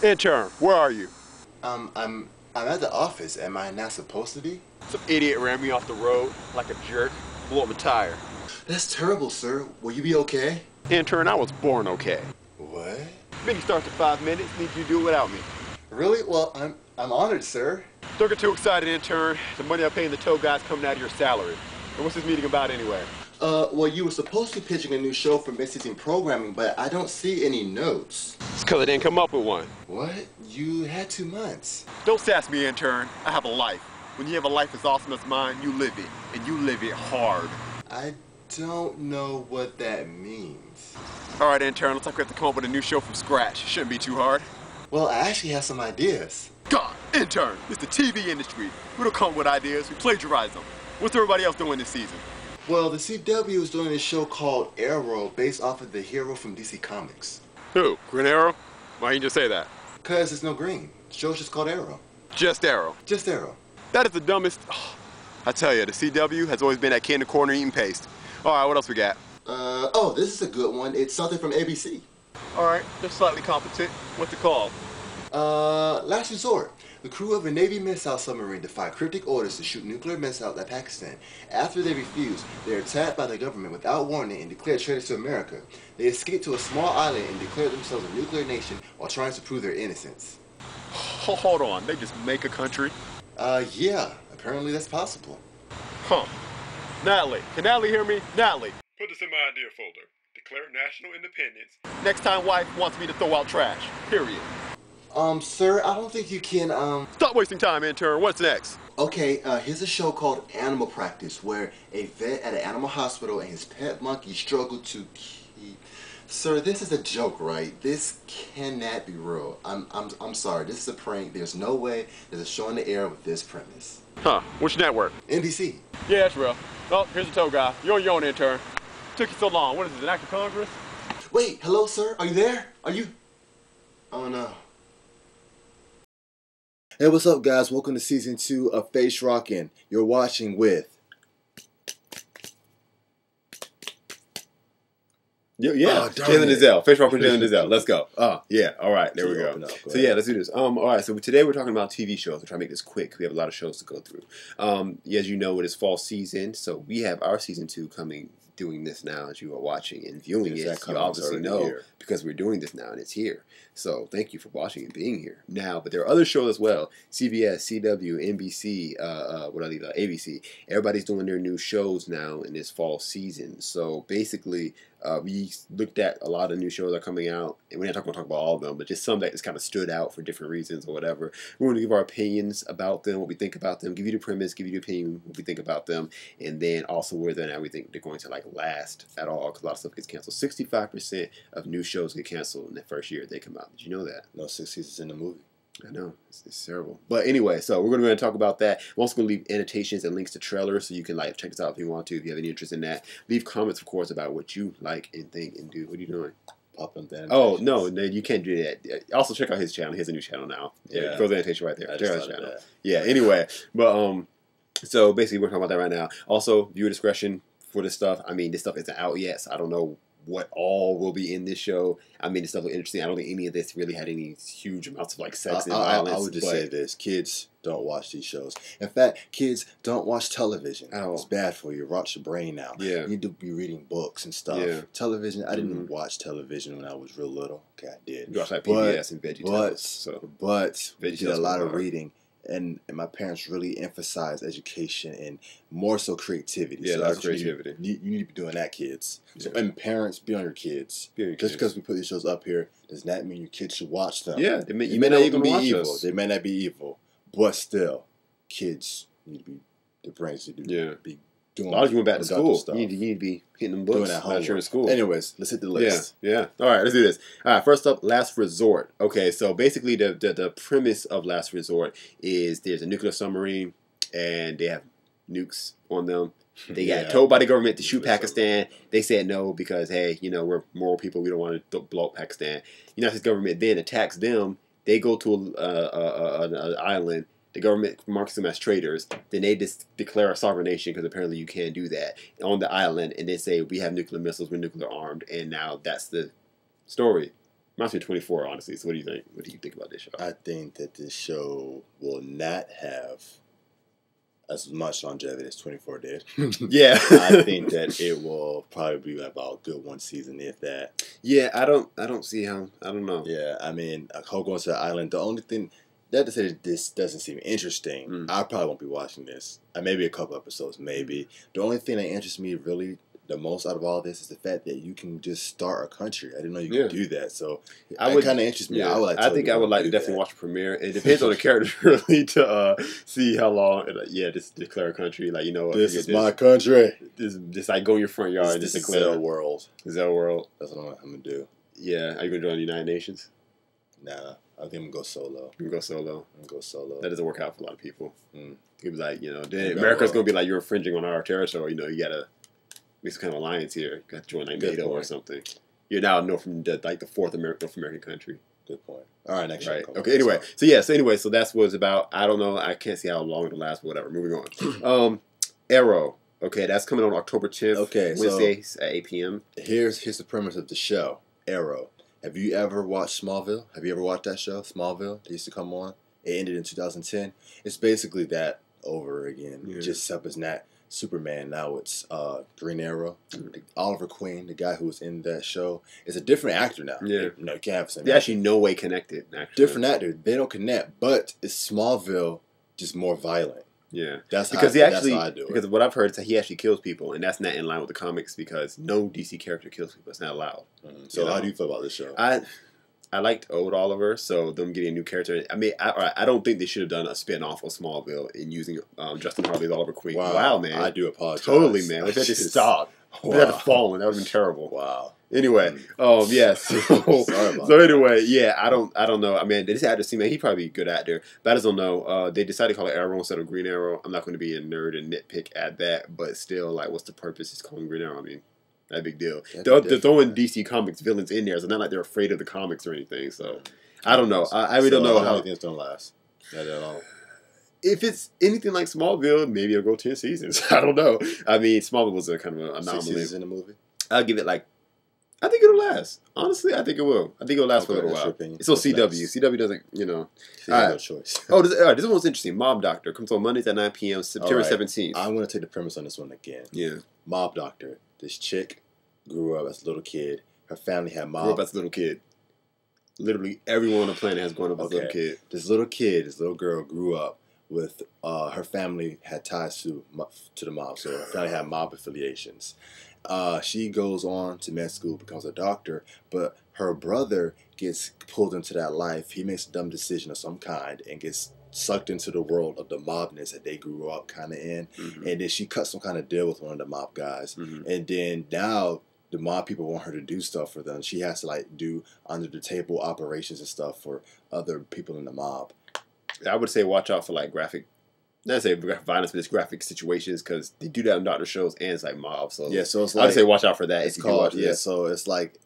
Intern, where are you? I'm at the office. Am I not supposed to be? Some idiot ran me off the road like a jerk, blew up my tire. That's terrible, sir. Will you be okay? Intern, I was born okay. What? Meeting starts in 5 minutes, need you to do it without me. Really? Well, I'm honored, sir. Don't get too excited, Intern. The money I'm paying the tow guy's coming out of your salary. And what's this meeting about anyway? Well, you were supposed to be pitching a new show for mid-season programming, but I don't see any notes. It's because I didn't come up with one. What? You had 2 months. Don't sass me, Intern. I have a life. When you have a life as awesome as mine, you live it. And you live it hard. I don't know what that means. All right, Intern, looks like we have to come up with a new show from scratch. Shouldn't be too hard. Well, I actually have some ideas. God, Intern, it's the TV industry. We don't come up with ideas, we plagiarize them. What's everybody else doing this season? Well, the CW is doing a show called Arrow based off of the hero from DC Comics. Who? Green Arrow? Why didn't you just say that? Because it's no green. The show's just called Arrow. Just Arrow. Just Arrow. That is the dumbest... I tell you, the CW has always been that kid in the corner eating paste. All right, what else we got? Oh, this is a good one. It's something from ABC. All right, they're slightly competent. What's it called? Last Resort. The crew of a Navy missile submarine defied cryptic orders to shoot nuclear missiles at Pakistan. After they refused, they were attacked by the government without warning and declared traitors to America. They escaped to a small island and declared themselves a nuclear nation while trying to prove their innocence. Hold on, they just make a country? Yeah. Apparently that's possible. Huh. Natalie, can Natalie hear me? Natalie. Put this in my idea folder. Declare national independence. Next time wife wants me to throw out trash. Period. Sir, I don't think you can, Stop wasting time, Intern. What's next? Okay, here's a show called Animal Practice, where a vet at an animal hospital and his pet monkey struggle to keep... Sir, this is a joke, right? This cannot be real. I'm sorry. This is a prank. There's no way there's a show in the air with this premise. Huh. Which network? NBC. Yeah, that's real. Oh, here's the tow guy. You're on your own, Intern. Took you so long. What is this, an act of Congress? Wait, hello, sir? Are you there? Are you... Oh, no. Hey, what's up, guys? Welcome to Season 2 of Face Rockin'. You're watching with... Yeah, Jalen Dizel. Face Rock with Jalen Dizel. Let's go. Yeah. All right. There we go. So yeah, let's do this. All right. So today we're talking about TV shows. We're trying to make this quick. We have a lot of shows to go through. As you know, it is fall season, so we have our season 2 coming. Doing this now as you are watching and viewing it, you obviously know because we're doing this now and it's here. So thank you for watching and being here now. But there are other shows as well: CBS, CW, NBC, ABC. Everybody's doing their new shows now in this fall season. So basically, we looked at a lot of new shows that are coming out, and we're not going to talk about all of them, but just some that just kind of stood out for different reasons or whatever. We're going to give our opinions about them, what we think about them, give you the premise, give you the opinion, what we think about them, and then also whether or not we think they're going to last at all, because a lot of stuff gets canceled. 65% of new shows get canceled in the first year they come out. Did you know that? No, 6 seasons in the movie. I know, it's terrible. But anyway, so we're going to talk about that. I'm also going to leave annotations and links to trailers so you can check this out if you want to, if you have any interest in that. Leave comments, of course, about what you like and think and do. What are you doing? Popping that. Oh, no, you can't do that. Also, check out his channel. He has a new channel now. Yeah. Throw the annotation right there. I Check out just his channel. that. Yeah, anyway. But, so basically, we're talking about that right now. Also, viewer discretion for this stuff. I mean, this stuff isn't out yet, so I don't know what all will be in this show. I mean, this stuff is interesting. I don't think any of this really had any huge amounts of sex and violence. I would just say this: kids don't watch these shows. In fact, kids don't watch television. It's bad for you. It rots your brain out. Yeah. You need to be reading books and stuff. Yeah. Television. I didn't watch television when I was real little. Okay, I did. You watch PBS and VeggieTales. But we did a lot of reading. And my parents really emphasized education and more so creativity. Yeah, so that's creativity. You need to be doing that, kids. Yeah. So, and parents, be on your kids. Just because we put these shows up here does not mean your kids should watch them. Yeah, they may not even be evil. They may not be evil, but still, kids need to be, their brains need to be doing. A lot of you went back to school. Stuff. You need to be hitting them books. Doing that homework. Not sure in school. Anyways, let's hit the list. Yeah. All right, let's do this. All right, first up, Last Resort. Okay, so basically the premise of Last Resort is there's a nuclear submarine and they have nukes on them. They got told by the government to shoot Pakistan. They said no because, hey, we're moral people. We don't want to blow up Pakistan. United States government then attacks them. They go to an island. The government marks them as traitors. Then they just declare a sovereign nation because apparently you can't do that on the island. And they say, we have nuclear missiles, we're nuclear armed. And now that's the story. Reminds me of 24, honestly. So what do you think? What do you think about this show? I think that this show will not have as much longevity as 24 did. Yeah. I think that it will probably be about a good one season, if that. Yeah, I don't see how. I don't know. Yeah, I mean, Hulk going to the island. The only thing that to say that this doesn't seem interesting, I probably won't be watching this. Maybe a couple episodes, maybe. The only thing that interests me really the most out of all of this is the fact that you can just start a country. I didn't know you could do that. So it kind of interests me. Yeah. I think I would like to definitely watch the premiere. It depends on the characters really to see how long. Just declare a country. Like, this is my country. Just like go in your front yard and just declare Zell World. Zell World. That's what I'm gonna do. Yeah, are you gonna join the United Nations? Nah, I think I'm gonna go solo. You go solo. I'm gonna go solo. That doesn't work out for a lot of people. People like then America's gonna be like, you're infringing on our territory. You gotta make some kind of alliance here. You got to join like NATO or something. You're now North American country. Good point. All right, next right. show. Okay. Anyway, so that's what it's about. I don't know. I can't see how long it'll last. But whatever. Moving on. Arrow. Okay, that's coming on October 10th. Okay, Wednesdays at 8 p.m. Here's the premise of the show. Arrow. Have you ever watched Smallville? Have you ever watched that show, Smallville? That used to come on. It ended in 2010. It's basically that over again. Yeah. Just up as not Superman. Now it's Green Arrow. Oliver Queen, the guy who was in that show, is a different actor now. Yeah. No, you can't have the same They're actor. actually no way connected. Actually. Different actor. They don't connect, but it's Smallville, just more violent. Yeah, that's because that's how I do it. Because what I've heard is that he actually kills people, and that's not in line with the comics because no DC character kills people. It's not allowed. So how do you feel about this show? I liked Old Oliver, so them getting a new character. I mean, I don't think they should have done a spin-off of Smallville and using Justin Harley's Oliver Queen. Wow, man. I do apologize. Totally, man. If they just stopped. Wow. If they had fallen, that would have been terrible. Wow. Anyway, yes. So anyway, yeah, I don't know. I mean, this actor seems like he'd probably be a good actor, but I just don't know. They decided to call it Arrow instead of Green Arrow. I'm not going to be a nerd and nitpick at that, but still, like, what's the purpose? It's calling Green Arrow. I mean, not a big deal. They're throwing DC Comics villains in there, so not like they're afraid of the comics or anything. So I don't know. I really don't know how things don't last. Not at all. If it's anything like Smallville, maybe it'll go 10 seasons. I don't know. I mean, Smallville was a kind of an anomaly. 6 seasons in the movie? I'll give it I think it'll last. Honestly, I think it will. I think it'll last for a little while. It's on CW. CW doesn't, all right. No choice. All right, this one's interesting. Mob Doctor comes on Mondays at 9 p.m. September 17th. I'm going to take the premise on this one again. Yeah. Mob Doctor. This chick grew up as a little kid. Her family had mob. Grew up as a little kid. Literally everyone on the planet has grown up as a little kid. This little girl grew up with her family had ties to the mob, so her family had mob affiliations. She goes on to med school, becomes a doctor, but her brother gets pulled into that life. He makes a dumb decision of some kind and gets sucked into the world of the mobness that they grew up kind of in. And then she cuts some kind of deal with one of the mob guys. And then now the mob people want her to do stuff for them. She has to do under the table operations and stuff for other people in the mob. I would say watch out for graphic. Not say violence, but it's graphic situations because they do that on doctor shows and it's like mob. So yeah, so it's I would say watch out for that. It's called So it's like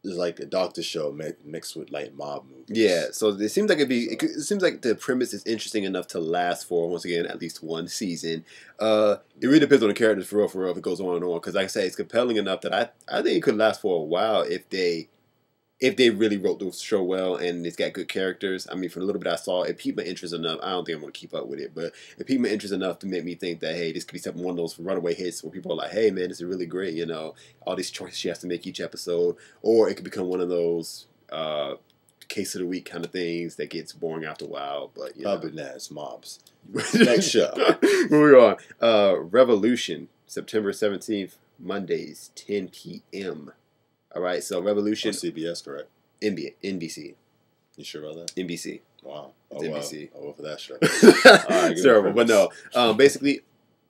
a doctor show mixed with mob movies. Yeah, so it seems like it seems like the premise is interesting enough to last for once again at least one season. It really depends on the characters for real if it goes on and on because like I say it's compelling enough that I think it could last for a while if they really wrote the show well and it's got good characters. I mean, for the little bit I saw, it piqued my interest enough. I don't think I'm going to keep up with it, but it piqued my interest enough to make me think that, hey, this could be one of those runaway hits where people are like, hey, man, this is really great, all these choices she has to make each episode. Or it could become one of those case of the week kind of things that gets boring after a while. But probably not. It's mobs. Next show. Moving on. Revolution, September 17th, Mondays, 10 p.m. All right, so Revolution. On CBS, correct? NBC. You sure about that? NBC. Wow. It's NBC. I'll go for that show. It's terrible, but no. Basically,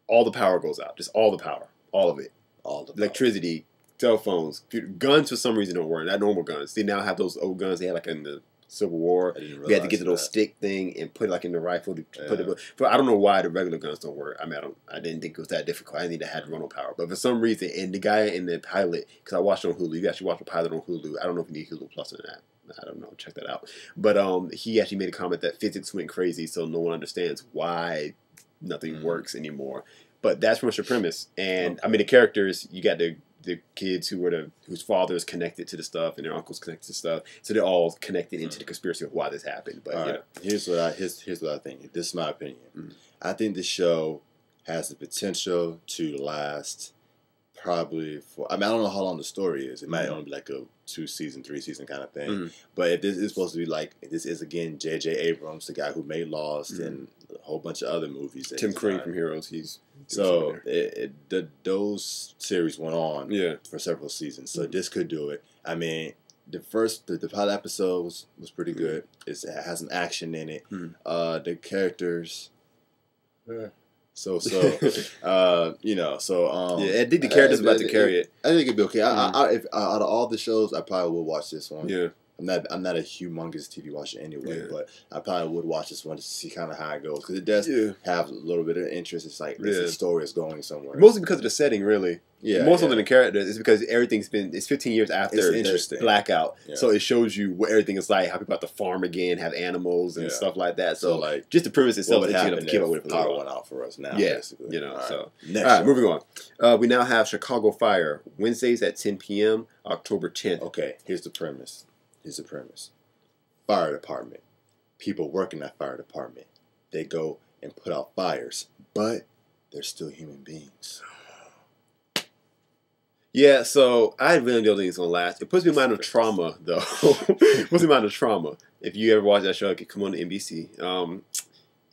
all the power goes out. Just all the power. All of it. All the power. Electricity, cell phones, guns for some reason don't work. Not normal guns. They now have those old guns they had in the Civil War. We had to get to those stick thing and put it in the rifle to put it. But I don't know why the regular guns don't work. I mean, I didn't think it was that difficult. I didn't think it had running power. But for some reason, and the guy in the pilot, because I watched it on Hulu. You actually watch the pilot on Hulu. I don't know if you need Hulu Plus or not. I don't know. Check that out. But he actually made a comment that physics went crazy, so no one understands why nothing works anymore. But that's pretty much the premise. And I mean, the characters, you got the the kids whose father is connected to the stuff and their uncle's connected to stuff, so they're all connected into the conspiracy of why this happened. But you know, here's what I think. This is my opinion. I think the show has the potential to last probably for. I mean, I don't know how long the story is. It might only be like a 2-season, 3-season kind of thing. But if this is supposed to be like, if this is again J.J. Abrams, the guy who made Lost and a whole bunch of other movies. Tim Crane from Heroes. Those series went on for several seasons. So this could do it. I mean, the pilot episode was pretty good. It has some action in it. The characters. You know, I think the characters about to carry it. I think it'd be okay. If out of all the shows, I probably would watch this one. Yeah. I'm not a humongous TV watcher anyway, but I probably would watch this one to see kind of how it goes because it does have a little bit of interest. It's like the story is going somewhere. Mostly because of the setting, really. Yeah. More so than the characters, it's because it's 15 years after the blackout, so it shows you what everything is like, how people have to farm again, have animals and stuff like that. So like just the premise itself, what would happen if keep up with power went out for us now? Yeah, basically. You know. All right, moving on. We now have Chicago Fire Wednesdays at 10 p.m. October 10th. Okay, here's the premise. Fire department. People work in that fire department. They go and put out fires, but they're still human beings. Yeah, so I really don't think it's going to last. It puts me in mind of Trauma, though. It puts me in mind of Trauma. If you ever watch that show, it could come on to NBC.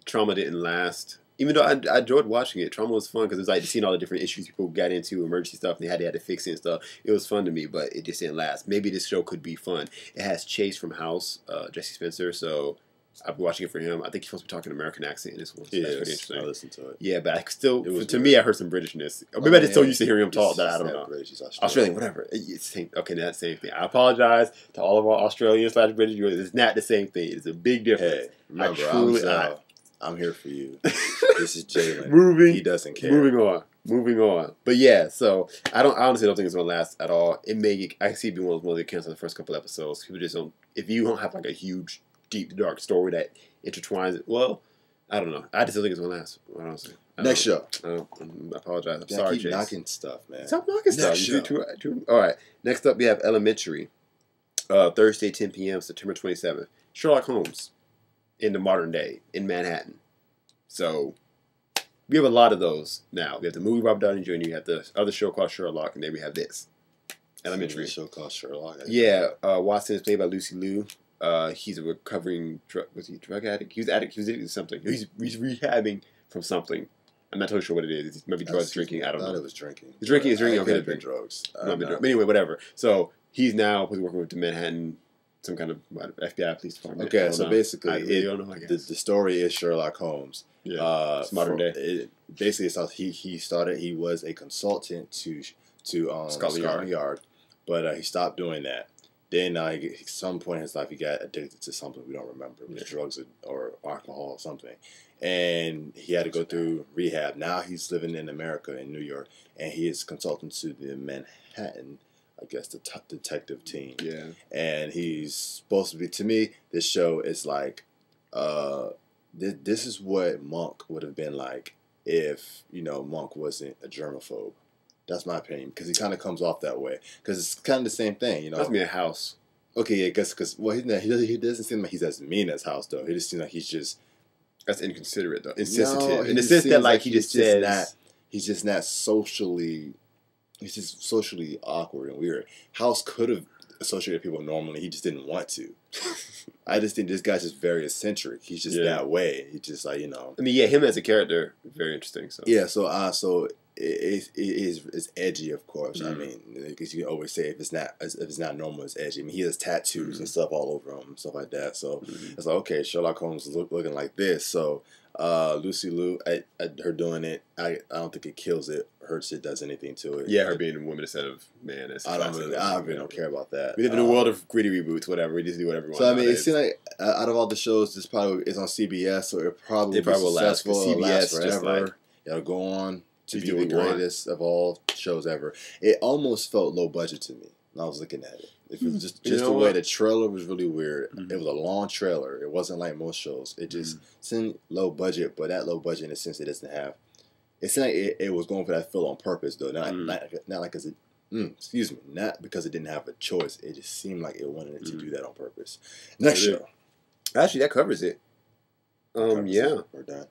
Trauma didn't last. Even though I enjoyed watching it, Trauma was fun because it was like seeing all the different issues people got into, emergency stuff, and they had to fix it and stuff. It was fun to me, but it just didn't last. Maybe this show could be fun. It has Chase from House, Jesse Spencer, so I've been watching it for him. I think he's supposed to be talking American accent in this one, so that's pretty interesting. I listened to it. Yeah, but to me, I heard some Britishness. Or maybe I just so used to hearing him talk that I don't know. British, Australian, whatever. Okay, that's the same thing. I apologize to all of our Australian/British viewers. It's not the same thing. It's a big difference. Hey, remember, I'm here for you. This is Jalen. He doesn't care. Moving on. But yeah, so I honestly don't think it's gonna last at all. I see it being one of the cancel the first couple episodes. People just don't. If you don't have like a huge, deep, dark story that intertwines it, well, I don't know. I just don't think it's gonna last. Honestly. Next show. I apologize. I'm sorry, keep knocking stuff, man. Stop knocking stuff. All right. Next up, we have Elementary. Thursday, 10 p.m. September 27th. Sherlock Holmes. In the modern day, in Manhattan. So, we have a lot of those now. We have the movie Robert Downey Jr., you have the other show called Sherlock, and then we have this. Elementary. A show called Sherlock? Yeah, Watson is played by Lucy Liu. He's a recovering drug addict? He was addicted to something. He's rehabbing from something. I'm not totally sure what it is. Maybe drugs, drinking, I don't know. It was drinking. He's drinking, okay. It could have been drugs. But anyway, whatever. So, he's now working with the Manhattan some kind of FBI police department. Okay, so basically, I guess. The story is Sherlock Holmes. Yeah, it's modern day. He was a consultant to Scotland Yard, but he stopped doing that. Then at some point in his life, he got addicted to something we don't remember. It was drugs or alcohol or something. And he had to go through rehab. Now he's living in America, in New York, and he is consulting to the Manhattan, I guess, the detective team. Yeah. And he's supposed to be, to me, this show is like, this is what Monk would have been like if, Monk wasn't a germaphobe. That's my opinion, because he kind of comes off that way. Because it's kind of the same thing, That's me a House. Okay, yeah, because he doesn't seem like he's as mean as House, though. He just seems like he's just... That's inconsiderate, though. Insensitive. In the sense that, like, he just says... He's just not socially... He's just socially awkward and weird. House could have associated people normally. He just didn't want to. I just think this guy's just very eccentric. He's just that way. He's just like, I mean, yeah, him as a character, very interesting. So yeah, so it's edgy, of course. I mean, because you can always say if it's not normal, it's edgy. I mean, he has tattoos and stuff all over him and stuff like that. So it's like, okay, Sherlock Holmes is looking like this. So Lucy Liu, her doing it, I don't think it kills it. Her shit does anything to it. Yeah, her being a woman instead of man. I really don't care about that. We live in a world of gritty reboots, whatever. We just do whatever we want. So I mean, it seems like out of all the shows, this probably is on CBS, so it probably will last forever. It'll go on to be the greatest of all shows ever. It almost felt low budget to me when I was looking at it. It was just the way the trailer was really weird. It was a long trailer. It wasn't like most shows. It just seemed low budget, but that low budget in the sense it doesn't have. It seemed like it was going for that feel on purpose, though. Not like Excuse me. Not because it didn't have a choice. It just seemed like it wanted to do that on purpose. Next show. Actually, that covers it. Yeah. We're done.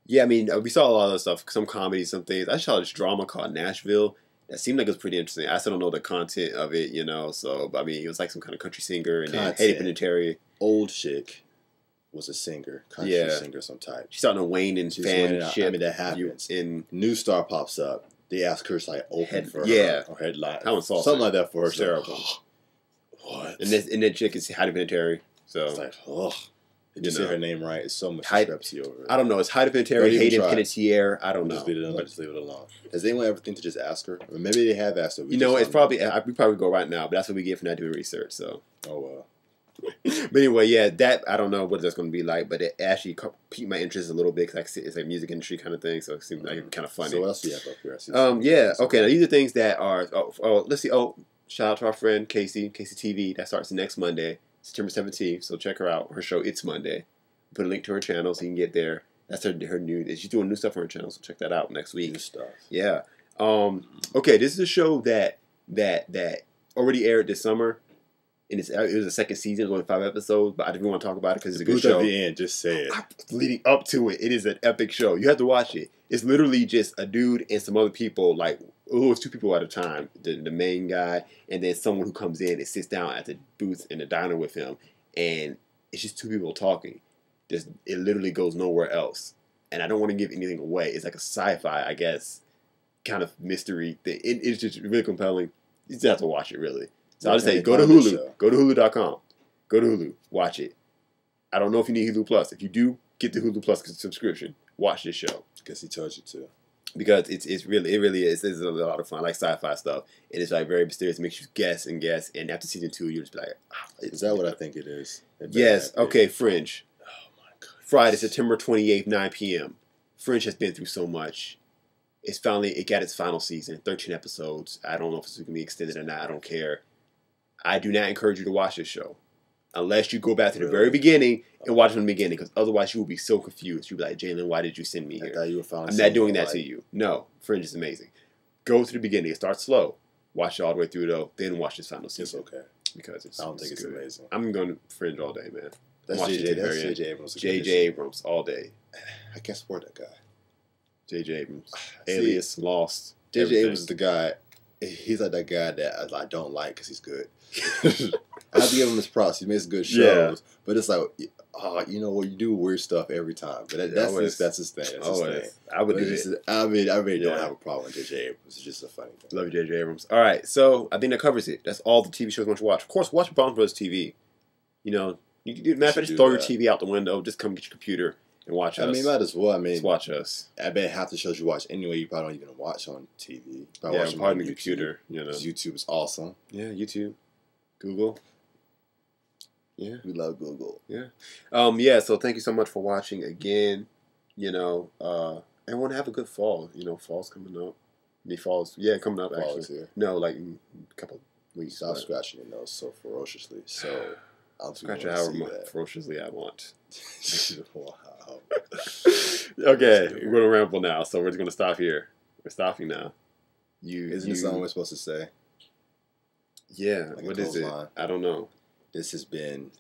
Yeah, I mean, we saw a lot of other stuff, some comedy, some things. I saw this drama called Nashville. That seemed like it was pretty interesting. I still don't know the content of it, you know. So, I mean, it was like some kind of country singer and then Haiti Penitentiary. Old chick was a singer, country singer of some type. She's starting to wane in fanship. I mean, that happens. New star pops up. They ask her to like open for her or headline. Something like that for her. Terrible. What? And that chick is Haiti Penitentiary. So it's like, did you say her name right? It's so much discrepancy over it. I don't know. It's Haiti Penitentiary, Hayden Penitentiary. I don't know. Just leave it alone. Has anyone ever think to just ask her? I mean, maybe they have asked her. It's probably we probably go right now, but that's what we get for not doing research. So. Oh well. But anyway, yeah, that I don't know what that's going to be like, but it actually piqued my interest a little bit because it's like music industry kind of thing, so it seemed like kind of funny. So what else do you have up here? Yeah, okay. Now these are things that are. Let's see. Shout out to our friend Casey TV. That starts next Monday, September 17th. So check her out. Her show It's Monday. Put a link to her channel so you can get there. That's her new. She's doing new stuff on her channel, so check that out next week. New stuff. Yeah. Okay, this is a show that already aired this summer. And it was the second season. It was only 5 episodes, but I didn't want to talk about it because it's a good show. At the end, just say it. Leading up to it, it is an epic show. You have to watch it. It's literally just a dude and some other people. Like, it was 2 people at a time. The main guy, and then someone who comes in and sits down at the booth in the diner with him, and it's just 2 people talking. It literally goes nowhere else. And I don't want to give anything away. It's like a sci-fi, I guess, kind of mystery thing. It's just really compelling. You just have to watch it, really. So I'll just say, go to Hulu. Go to Hulu.com. Go to Hulu. Watch it. I don't know if you need Hulu Plus. If you do, get the Hulu Plus subscription. Watch this show. Because he told you to. Because it really is. It's a lot of fun, like sci-fi stuff. And it's like very mysterious. It makes you guess and guess. And after season 2, you'll just be like, is that what I think it is? Yes. Okay, Fringe. Oh my God. Friday, September 28th, 9 p.m. Fringe has been through so much. It got its final season, 13 episodes. I don't know if it's going to be extended or not. I don't care. I do not encourage you to watch this show unless you go back to the very beginning and watch it from the beginning, because otherwise you will be so confused. You'll be like, Jalen, why did you send me here? I thought you were I'm not doing that to you. No, Fringe is amazing. Go to the beginning. It starts slow. Watch it all the way through, though. Then watch this final season. It's okay. Because I don't think it's amazing. I'm going to Fringe all day, man. That's J.J. Abrams. J.J. Abrams all day. I can't support that guy. J.J. Abrams. Alias, Lost. J.J. Abrams is the guy. He's like that guy that I don't like because he's good. I have to give him his props. He makes good shows, but it's like, you know what? You do weird stuff every time. But that's his thing. That's his thing. I would do it. I really don't have a problem with J.J. Abrams. It's just a funny thing. Love J.J. Abrams. All right, so I think that covers it. That's all the TV shows I want you to watch. Of course, watch Bond Brothers TV. You know, matter of fact, just throw your TV out the window. Just come get your computer and watch us. I mean, might as well. I mean, just watch us. I bet half the shows you watch anyway, you probably don't even watch on TV. Probably watch them on the computer. You know, YouTube is awesome. Yeah, YouTube, Google. Yeah, we love Google. Yeah, yeah. So thank you so much for watching again. You know, everyone have a good fall. You know, fall's coming up. Fall's coming up. Fall actually, here. No, like in a couple of weeks. Stop scratching your nose so ferociously. So I'll scratch it however ferociously I want. Wow. Okay, we're gonna ramble now, so we're just gonna stop here. We're stopping now. Isn't this something we're supposed to say? Yeah. Like what is it? I don't know. This has been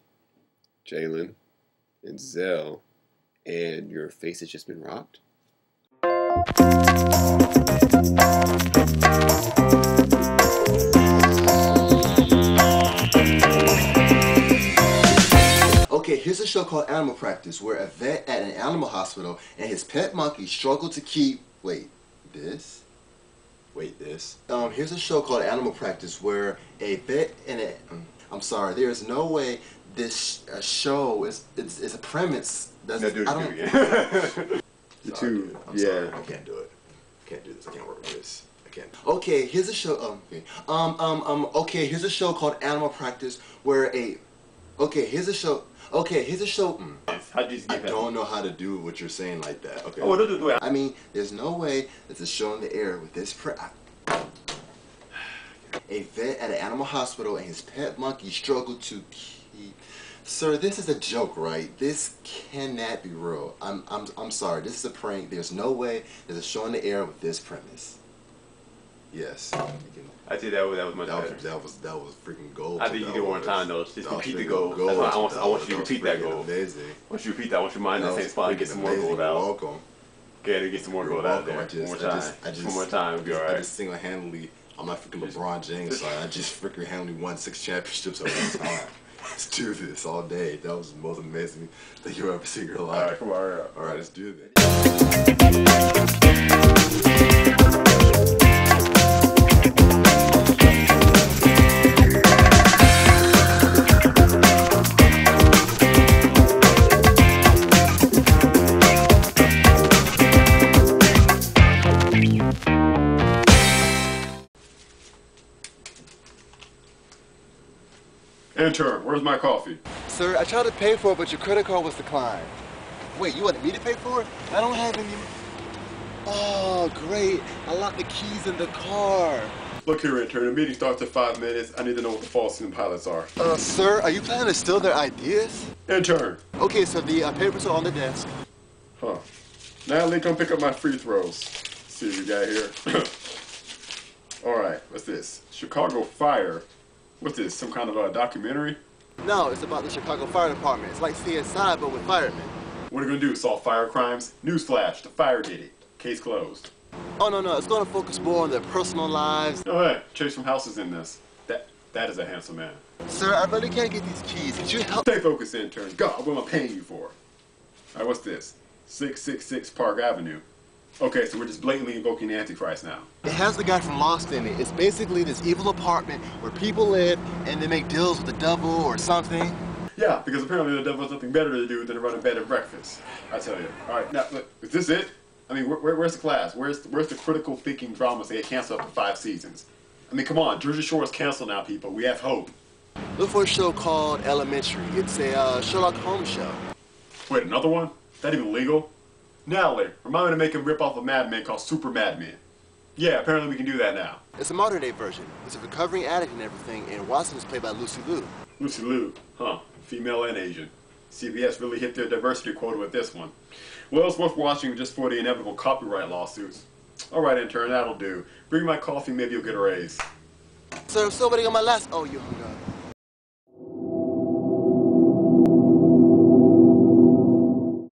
Jalen and Zell, and your face has just been rocked. Okay, here's a show called Animal Practice, where a vet at an animal hospital and his pet monkey struggle to keep... this? Here's a show called Animal Practice, where a vet and a... I'm sorry, there is no way this show is a premise. I don't... Sorry, I'm sorry, I can't do it. I can't do this. I can't work with this. I can't. Okay, here's a show. Okay, here's a show called Animal Practice, where a... Okay, here's a show. How'd you I don't know how to do what you're saying like that. Okay. Oh, do it. I mean, there's no way that the show in the air with this a vet at an animal hospital and his pet monkey struggle to keep... Sir, this is a joke, right? This cannot be real. I'm sorry. This is a prank. There's no way there's a show in the air with this premise. Yes. I think that was much better. That was freaking gold. I think you can do it one time though. Just repeat the goal. That's why I want you to repeat that goal. Amazing. Once you repeat that, I want you to mind that same spot and get some more gold out. Welcome. Okay, get some more gold out there. One more time. One more time. Be alright. I just single-handedly. I'm not freaking LeBron James, so I just freaking handily won 6 championships at one time. Let's do this all day. That was the most amazing thing you'll ever see in your life. Alright, come on. Alright, let's do this. Intern, where's my coffee? Sir, I tried to pay for it, but your credit card was declined. Wait, you wanted me to pay for it? I don't have any. Oh, great. I locked the keys in the car. Look here, intern. The meeting starts in 5 minutes. I need to know what the false and pilots are. Sir, are you planning to steal their ideas? Intern. Okay, so the papers are on the desk. Huh. Natalie, come pick up my free throws. See what we got here. Alright, what's this? Chicago Fire. What's this, some kind of a documentary? No, it's about the Chicago Fire Department. It's like CSI, but with firemen. What are you gonna do, solve fire crimes? Newsflash, the fire did it. Case closed. Oh, no, it's gonna focus more on their personal lives. Oh, hey, Chase from House is in this. That is a handsome man. Sir, I really can't get these keys. Could you help? Stay focused, intern. God, what am I paying you for? Alright, what's this? 666 Park Avenue. Okay, so we're just blatantly invoking the Antichrist now. It has the guy from Lost in it. It's basically this evil apartment where people live and they make deals with the devil or something. Yeah, because apparently the devil has nothing better to do than to run a bed and breakfast. I tell you. Alright, now, look, is this it? I mean, where's the class? Where's the critical thinking dramas they cancel up to 5 seasons? I mean, come on, Jersey Shore is canceled now, people. We have hope. Look for a show called Elementary. It's a Sherlock Holmes show. Wait, another one? Is that even legal? Natalie, remind me to make him rip off a Mad Men called Super Mad Men. Yeah, apparently we can do that now. It's a modern day version. It's a recovering addict and everything, and Watson is played by Lucy Liu. Lucy Liu, huh? Female and Asian. CBS really hit their diversity quota with this one. Well, it's worth watching just for the inevitable copyright lawsuits. Alright, intern, that'll do. Bring my coffee, maybe you'll get a raise. Sir, I'm still waiting on my last... Oh, you hung up.